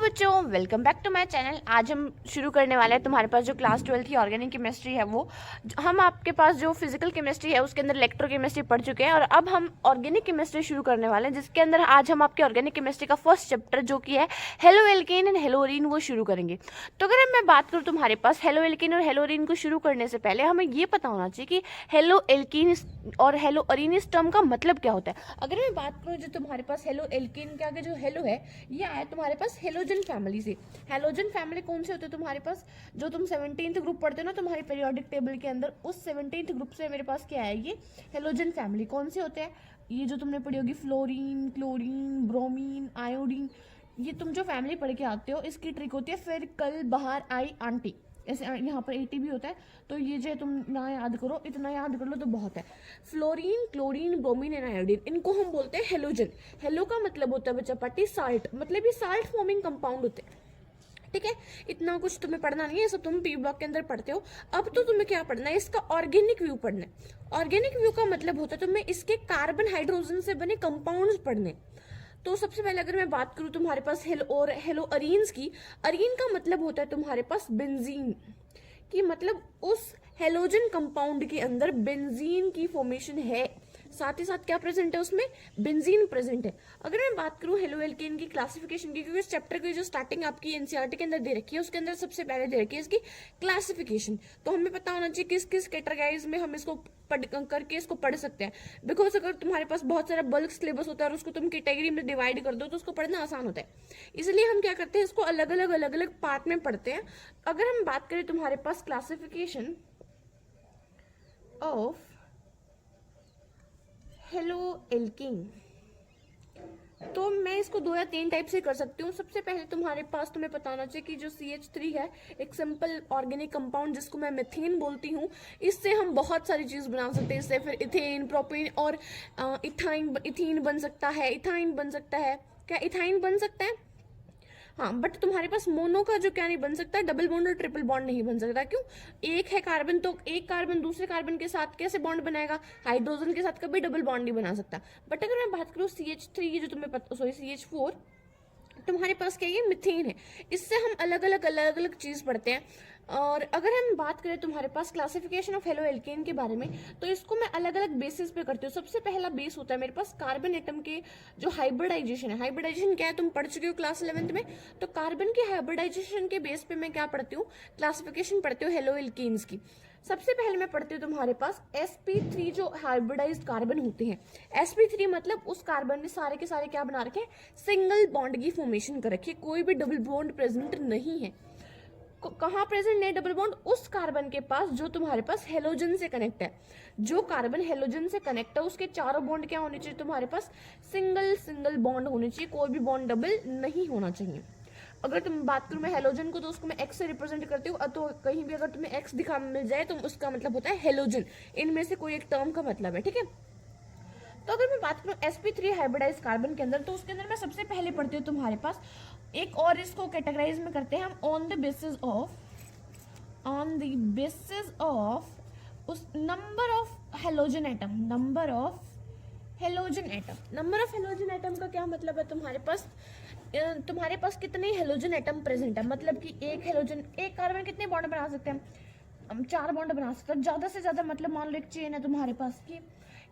बच्चों, welcome back to my channel. आज हम शुरू करने वाले हैं तुम्हारे पास जो क्लास 12 की ऑर्गेनिक केमिस्ट्री है वो। हम आपके पास जो फिजिकल केमिस्ट्री है उसके अंदर इलेक्ट्रोकेमिस्ट्री पढ़ चुके हैं और अब हम ऑर्गेनिक केमिस्ट्री शुरू करने वाले हैं, जिसके अंदर आज हम आपके ऑर्गेनिक केमिस्ट्री का फर्स्ट चैप्टर जो कि है हेलो एल्केन एंड हेलोरीन वो शुरू करेंगे। तो अगर मैं बात करूँ तुम्हारे पास हेलो एल्केन और हेलोरीन को शुरू करने से पहले हमें ये पता होना चाहिए कि हेलो एल्कीन और हेलो अरीन इस टर्म का मतलब क्या होता है। अगर मैं बात करूँ जो तुम्हारे पास हेलो एल्केन के आगे जो हेलो है ये आया तुम्हारे पास हेलोजन फैमिली से। हेलोजन फैमिली कौन से होते हैं तुम्हारे पास, जो तुम 17th ग्रुप पढ़ते हो ना तुम्हारे पीरियोडिक टेबल के अंदर, उस 17th ग्रुप से मेरे पास क्या है ये हेलोजन फैमिली। कौन से होते हैं ये जो तुमने पढ़ी होगी, फ्लोरीन, क्लोरीन, ब्रोमीन, आयोडीन। ये तुम जो फैमिली पढ़ के आते हो इसकी ट्रिक होती है फिर कल बाहर आई आंटी, ऐसे यहाँ पर 80 भी होता है। तो ये जो तुम ना याद करो, इतना याद कर लो तो बहुत है। Fluorine, chlorine, bromine and iodine, इनको हम बोलते हैं हेलोजन। हेलो का मतलब होता है बच्चा पार्टी साल्ट, मतलब ये साल्ट फॉर्मिंग कंपाउंड होते हैं। ठीक है, इतना कुछ तुम्हें पढ़ना नहीं है, सब तुम पी ब्लॉक के अंदर पढ़ते हो। अब तो तुम्हें क्या पढ़ना है, इसका ऑर्गेनिक व्यू पढ़ना है। ऑर्गेनिक व्यू का मतलब होता है तुम्हें इसके कार्बन हाइड्रोजन से बने कंपाउंड्स पढ़ने। तो सबसे पहले अगर मैं बात करूं तुम्हारे पास हेलो अरीन्स की, अरीन का मतलब होता है तुम्हारे पास बेंजीन की, मतलब उस हेलोजन कंपाउंड के अंदर बेंजीन की फॉर्मेशन है, साथ ही साथ क्या प्रेजेंट है उसमें, बेंजीन प्रेजेंट है। अगर मैं बात करूं हेलो एल्केन की क्लासिफिकेशन की, क्योंकि इस चैप्टर की जो स्टार्टिंग आपकी एनसीईआरटी के अंदर दे रखी है उसके अंदर सबसे पहले दे रखी है इसकी क्लासिफिकेशन। तो हमें पता होना चाहिए किस किस कैटेगराइज में हम इसको करके इसको पढ़ सकते हैं। बिकॉज अगर तुम्हारे पास बहुत सारा बल्क सिलेबस होता है और उसको तुम कैटेगरी में डिवाइड कर दो तो उसको पढ़ना आसान होता है, इसलिए हम क्या करते हैं इसको अलग अलग पार्ट में पढ़ते हैं। अगर हम बात करें तुम्हारे पास क्लासिफिकेशन ऑफ हेलो एल्केन, तो मैं इसको 2 या 3 टाइप से कर सकती हूँ। सबसे पहले तुम्हारे पास तुम्हें पता होना चाहिए कि जो CH3 है एक सिंपल ऑर्गेनिक कंपाउंड जिसको मैं मीथेन बोलती हूँ, इससे हम बहुत सारी चीज बना सकते हैं। इससे फिर इथेन, प्रोपेन और इथीन बन सकता है, इथाइन बन सकता है। क्या इथाइन बन सकता है? हाँ, बट तुम्हारे पास मोनो का जो क्या नहीं बन सकता, डबल बॉन्ड और ट्रिपल बॉन्ड नहीं बन सकता। क्यों? एक है कार्बन, तो एक कार्बन दूसरे कार्बन के साथ कैसे बॉन्ड बनाएगा, हाइड्रोजन के साथ कभी डबल बॉन्ड नहीं बना सकता। बट अगर मैं बात करूँ CH3 की, जो तुम्हें पता, सॉरी CH4, तुम्हारे पास क्या, ये मिथेन है। इससे हम अलग अलग चीज पढ़ते हैं। और अगर हम बात करें तुम्हारे पास क्लासिफिकेशन ऑफ हेलो एल्केन के बारे में, तो इसको मैं अलग अलग बेसिस पे करती हूँ। सबसे पहला बेस होता है मेरे पास कार्बन एटम के जो हाइब्रिडाइजेशन है। हाइब्रिडाइजेशन क्या है तुम पढ़ चुके हो क्लास 11th में। तो कार्बन के हाइब्रिडाइजेशन के बेस पे मैं क्या पढ़ती हूँ, क्लासिफिकेशन पढ़ती हूँ हेलो एल्केन्स की। सबसे पहले मैं पढ़ती हूँ तुम्हारे पास sp3 जो हाइब्रिडाइज्ड कार्बन होते हैं। sp3 मतलब उस कार्बन ने सारे के सारे क्या बना रखे हैं, सिंगल बॉन्ड की फॉर्मेशन कर रखी है, कोई भी डबल बॉन्ड प्रेजेंट नहीं है। कहाँ प्रेजेंट है डबल बॉन्ड? उस कार्बन के पास जो तुम्हारे पास हेलोजन से कनेक्ट है। जो कार्बन हेलोजन से कनेक्ट है उसके चारों बॉन्ड क्या होने चाहिए तुम्हारे पास, सिंगल बॉन्ड होने चाहिए, कोई भी बॉन्ड डबल नहीं होना चाहिए। अगर तुम बात करूं मैं हेलोजन को, तो उसको मैं एक्स से रिप्रेजेंट करती हूँ। तो कहीं भी अगर तुम्हें एक्स दिखा मिल जाए तो उसका मतलब होता है हेलोजन, इनमें से कोई एक टर्म का मतलब है। ठीक है, तो अगर मैं बात करूं sp3 हाइब्रिडाइज कार्बन के अंदर, तो उसके अंदर मैं सबसे पहले पढ़ती हूँ तुम्हारे पास एक, और इसको कैटेगराइज में करते हैं हम ऑन द बेसिस ऑफ उस number of halogen atom. Number of halogen atom का क्या मतलब है, तुम्हारे पास कितने हेलोजन एटम प्रेजेंट है, मतलब कि एक कार्बन कितने बॉन्ड बना सकते हैं हम, 4 बॉन्ड बना सकते हैं ज्यादा से ज्यादा। मतलब मान लो एक चेन है तुम्हारे पास की,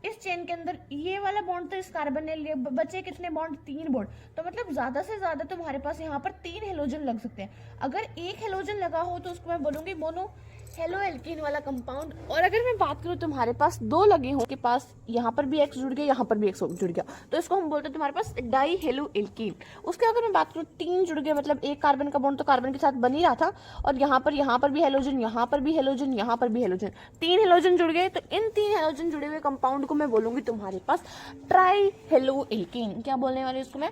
इस चेन के अंदर ये वाला बॉन्ड तो इस कार्बन ने लिए, बचे कितने बॉन्ड, 3 बॉन्ड। तो मतलब ज्यादा से ज्यादा तुम्हारे पास यहाँ पर 3 हेलोजन लग सकते हैं। अगर एक हेलोजन लगा हो तो उसको मैं बोलूंगी मोनो हेलो एल्कीन वाला कंपाउंड। और अगर मैं बात करूँ तुम्हारे पास 2 लगे हो के पास, यहाँ पर भी X जुड़ गया, यहाँ पर भी X जुड़ गया, तो इसको हम बोलते हैं तुम्हारे पास डाई हेलो एल्कीन। उसके अगर मैं बात करूँ 3 जुड़ गए, मतलब एक कार्बन का बॉन्ड तो कार्बन के साथ बन ही रहा था, और यहाँ पर भी हेलोजन, यहाँ पर भी हेलोजन, यहाँ पर भी हेलोजन, 3 हेलोजन जुड़ गए। तो इन 3 हेलोजन जुड़े हुए कंपाउंड को मैं बोलूंगी तुम्हारे पास ट्राई हेलो एल्कीन। क्या बोलने वाली इसको मैं,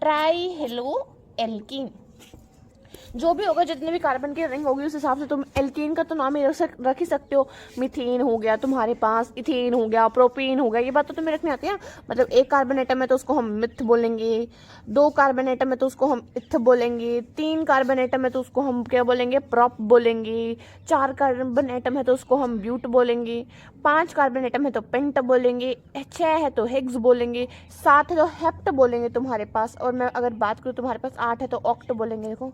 ट्राई हेलो एल्कीन। जो भी होगा, जितने भी कार्बन की रिंग होगी उस हिसाब से तुम एल्कीन का तो नाम ही रख ही सकते हो। मीथेन हो गया तुम्हारे पास, इथेन हो गया, प्रोपेन हो गया, ये बात तो तुम्हें रखनी आती है। मतलब एक कार्बन एटम है तो उसको हम मिथ बोलेंगे, 2 कार्बन एटम है तो उसको हम इथ बोलेंगे, 3 कार्बन एटम है तो उसको हम क्या बोलेंगे, प्रॉप बोलेंगे, 4 कार्बन एटम है तो उसको हम ब्यूट बोलेंगे, 5 कार्बन एटम है तो पेंट बोलेंगे, 6 है तो हेक्स बोलेंगे, 7 है तो हेप्ट बोलेंगे तुम्हारे पास, और मैं अगर बात करूँ तुम्हारे पास 8 है तो ऑक्ट बोलेंगे। देखो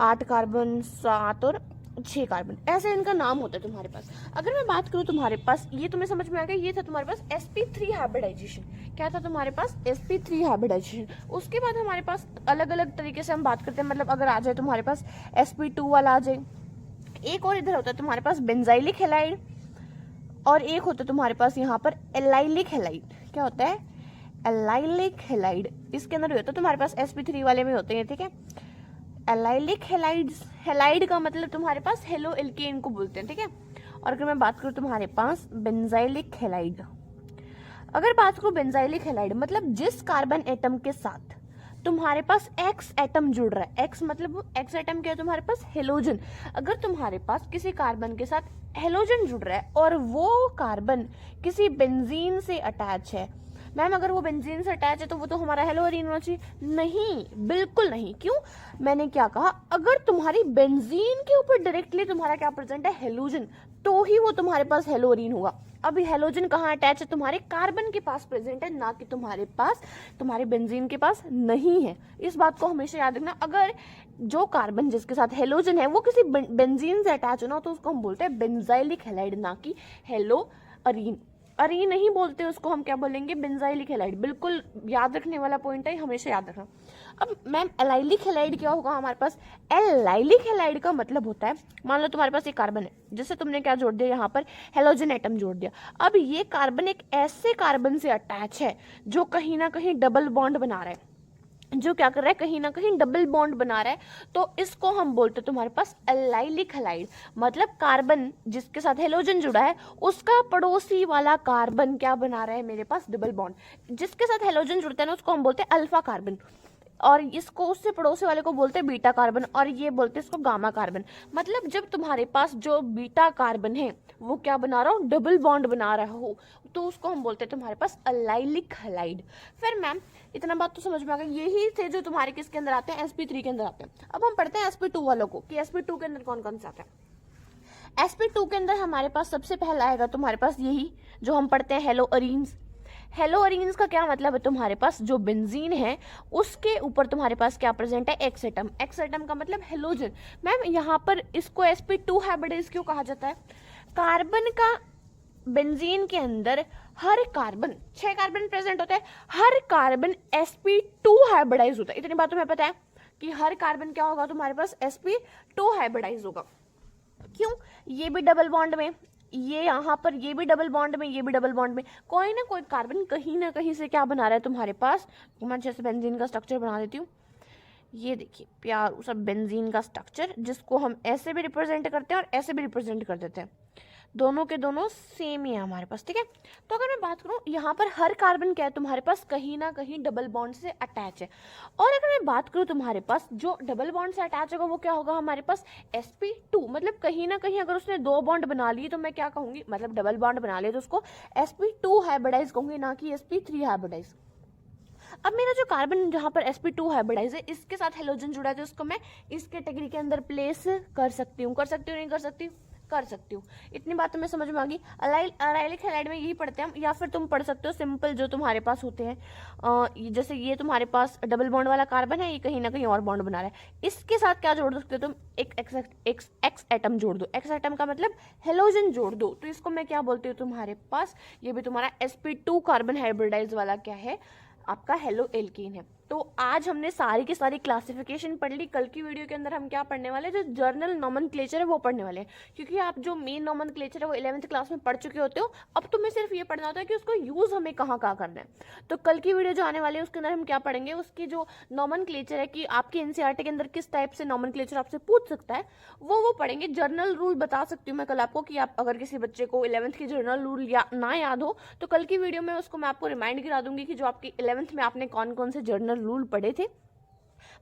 8 कार्बन, 7 और 6 कार्बन, ऐसे इनका नाम होता है तुम्हारे पास। अगर मैं बात करूँ तुम्हारे पास, ये तुम्हें समझ में आ गया, ये था तुम्हारे पास sp3 हाइब्रिडाइजेशन। क्या था तुम्हारे पास? sp3 hybridisation. उसके बाद हमारे पास अलग अलग तरीके से हम बात करते हैं, मतलब अगर आ जाए तुम्हारे पास sp2 वाला आ जाए, एक और इधर होता है तुम्हारे पास बेंजाइलिक हैलाइड, और एक होता है तुम्हारे पास यहाँ पर एलाइलिक हैलाइड। क्या होता है? Allylic halide. इसके अंदर होता है तुम्हारे पास sp3 वाले में होते हैं, ठीक है। एलाइलिक हैलाइड्स, हैलाइड का मतलब तुम्हारे पास हेलो एल्केन को बोलते हैं, ठीक है। और अगर मैं बात करूँ तुम्हारे पास बेंजाइलिक हैलाइड, अगर बात करूँ बेंजाइलिक हैलाइड मतलब जिस कार्बन एटम के साथ तुम्हारे पास एक्स एटम जुड़ रहा है, एक्स मतलब एक्स एटम क्या है तुम्हारे पास? हेलोजन। अगर तुम्हारे पास किसी कार्बन के साथ हेलोजन जुड़ रहा है और वो कार्बन किसी बेंजीन से अटैच है, मैम अगर वो बेंजीन से अटैच है तो वो तो हमारा हेलोरीन होना चाहिए? नहीं, बिल्कुल नहीं। क्यों? मैंने क्या कहा? अगर तुम्हारी बेंजीन के ऊपर डायरेक्टली तुम्हारा क्या प्रेजेंट है? हेलोजन, तो ही वो तुम्हारे पास हेलोरीन होगा। अभी हेलोजन कहाँ अटैच है? तुम्हारे कार्बन के पास प्रेजेंट है, ना कि तुम्हारे पास, तुम्हारे बेंजीन के पास नहीं है। इस बात को हमेशा याद रखना। अगर जो कार्बन जिसके साथ हेलोजन है वो किसी बेंजीन से अटैच हो ना, तो उसको हम बोलते हैं बेंजाइलिक हैलाइड, ना कि हेलोअरीन। अरीन नहीं बोलते उसको, हम क्या बोलेंगे? Benzylic halide. बिल्कुल याद रखने वाला पॉइंट है, हमेशा याद रखना। अब मैम एलाइलिक हैलाइड क्या होगा हमारे पास? एलाइलिक हैलाइड का मतलब होता है, मान लो तुम्हारे पास एक कार्बन है, जैसे तुमने क्या जोड़ दिया यहाँ पर? हेलोजन एटम जोड़ दिया। अब ये कार्बन एक ऐसे कार्बन से अटैच है जो कहीं ना कहीं डबल बॉन्ड बना रहा है, जो क्या कर रहा है? कहीं ना कहीं डबल बॉन्ड बना रहा है, तो इसको हम बोलते हैं तुम्हारे पास एलाइलिक हैलाइड। मतलब कार्बन जिसके साथ हेलोजन जुड़ा है उसका पड़ोसी वाला कार्बन क्या बना रहा है मेरे पास? Double bond. जिसके साथ हेलोजन जुड़ता है ना उसको हम बोलते हैं अल्फा कार्बन, और इसको उससे पड़ोसी वाले को बोलते हैं बीटा कार्बन, और ये बोलते हैं इसको गामा कार्बन। मतलब जब तुम्हारे पास जो बीटा कार्बन है वो क्या बना रहा हो? डबल बॉन्ड बना रहा हो, तो उसको हम बोलते हैं तुम्हारे पास एलाइलिक हैलाइड। फिर मैम इतना बात तो समझ में आ गई, यही थे जो तुम्हारे किसके अंदर आते हैं? sp3 के अंदर आते हैं। अब हम पढ़ते हैं sp2 वालों को कि sp2 के अंदर कौन कौन से आते हैं। sp2 के अंदर हमारे पास सबसे पहला आएगा तुम्हारे पास यही जो हम पढ़ते हैं, हेलोअरीन्स। हेलोअरीन्स का क्या मतलब है? तुम्हारे पास जो बेंजीन है उसके ऊपर तुम्हारे पास क्या प्रेजेंट है? X atom. एक्स एटम का मतलब हेलोजन। मैम यहाँ पर इसको sp2 हाइब्रिडाइज क्यों कहा जाता है? कार्बन का बेंजीन के अंदर हर कार्बन, 6 कार्बन प्रेजेंट होता है, हर कार्बन sp2 हाइब्रिडाइज होता है। इतनी बात तुम्हें पता है कि हर कार्बन क्या होगा तुम्हारे पास? sp2 हाइब्रिडाइज होगा। क्यों? ये भी डबल बॉन्ड में, ये यहाँ पर ये भी डबल बॉन्ड में, ये भी डबल बॉन्ड में, कोई ना कोई कार्बन कहीं ना कहीं से क्या बना रहा है तुम्हारे पास? मैं जैसे बेंजीन का स्ट्रक्चर बना देती हूँ, ये देखिए प्यार सब बेंजीन का स्ट्रक्चर, जिसको हम ऐसे भी रिप्रेजेंट करते हैं और ऐसे भी रिप्रेजेंट कर देते हैं, दोनों के दोनों सेम ही है हमारे पास, ठीक है। तो अगर मैं बात करूं यहाँ पर हर कार्बन क्या है तुम्हारे पास? कहीं ना कहीं डबल बॉन्ड से अटैच है। और अगर मैं बात करूं तुम्हारे पास जो डबल बॉन्ड से अटैच होगा वो क्या होगा हमारे पास? sp2। मतलब कहीं ना कहीं अगर उसने 2 बॉन्ड बना लिए तो मैं क्या कहूंगी? मतलब डबल बॉन्ड बना लिए तो उसको sp2 हाइब्रिडाइज कहूंगी, ना कि sp3 हाइब्रिडाइज। अब मेरा जो कार्बन जहाँ पर sp2 हाइब्रिडाइज है इसके साथ हेलोजन जुड़ा है, तो उसको मैं इस कैटेगरी के अंदर प्लेस कर सकती हूँ, नहीं कर सकती? कर सकती हूँ। इतनी बात तुम्हें समझ में आ गई। एलाइलिक हैलाइड में यही पढ़ते हैं हम, या फिर तुम पढ़ सकते हो सिंपल जो तुम्हारे पास होते हैं, जैसे ये तुम्हारे पास डबल बॉन्ड वाला कार्बन है, ये कहीं ना कहीं और बॉन्ड बना रहा है, इसके साथ क्या जोड़ सकते हो तुम? एक एक्स एटम जोड़ दो। एक्स एटम का मतलब हेलोजन जोड़ दो, तो इसको मैं क्या बोलती हूँ तुम्हारे पास? ये भी तुम्हारा sp2 कार्बन हाइब्रिडाइज वाला क्या है? आपका हेलो एल्कीन है। तो आज हमने सारी की सारी क्लासिफिकेशन पढ़ ली। कल की वीडियो के अंदर हम क्या पढ़ने वाले हैं? जो जर्नल नोमेनक्लेचर है वो पढ़ने वाले हैं, क्योंकि आप जो मेन नोमेनक्लेचर है वो 11th क्लास में पढ़ चुके होते हो। अब तुम्हें सिर्फ ये पढ़ना होता है कि उसको यूज हमें कहाँ कहाँ करना है। तो कल की वीडियो जो आने वाली है उसके अंदर हम क्या पढ़ेंगे? उसकी जो नोमेनक्लेचर है कि आपके एनसीईआरटी के अंदर किस टाइप से नोमेनक्लेचर आपसे पूछ सकता है वो पढ़ेंगे। जर्नल रूल बता सकती हूँ मैं कल आपको कि आप अगर किसी बच्चे को 11th की जर्नल रूल ना याद हो तो कल की वीडियो में उसको मैं आपको रिमाइंड करा दूंगी कि जो आपकी 11th में आपने कौन कौन से जर्नल रूल पढ़े थे।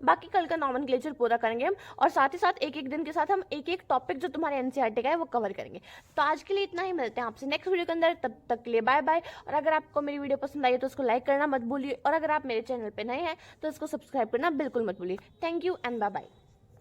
बाकी कल का नॉमेनक्लेचर पूरा करेंगे हम, और साथ ही साथ एक एक दिन के साथ हम एक एक टॉपिक जो तुम्हारे एनसीईआरटी का है वो कवर करेंगे। तो आज के लिए इतना ही, मिलते हैं आपसे नेक्स्ट वीडियो के अंदर, तब तक के लिए बाय बाय। और अगर आपको मेरी वीडियो पसंद आई तो उसको लाइक करना मत भूलिए, और अगर आप मेरे चैनल पर नए हैं तो उसको सब्सक्राइब करना बिल्कुल मत भूलिए। Thank you and bye bye.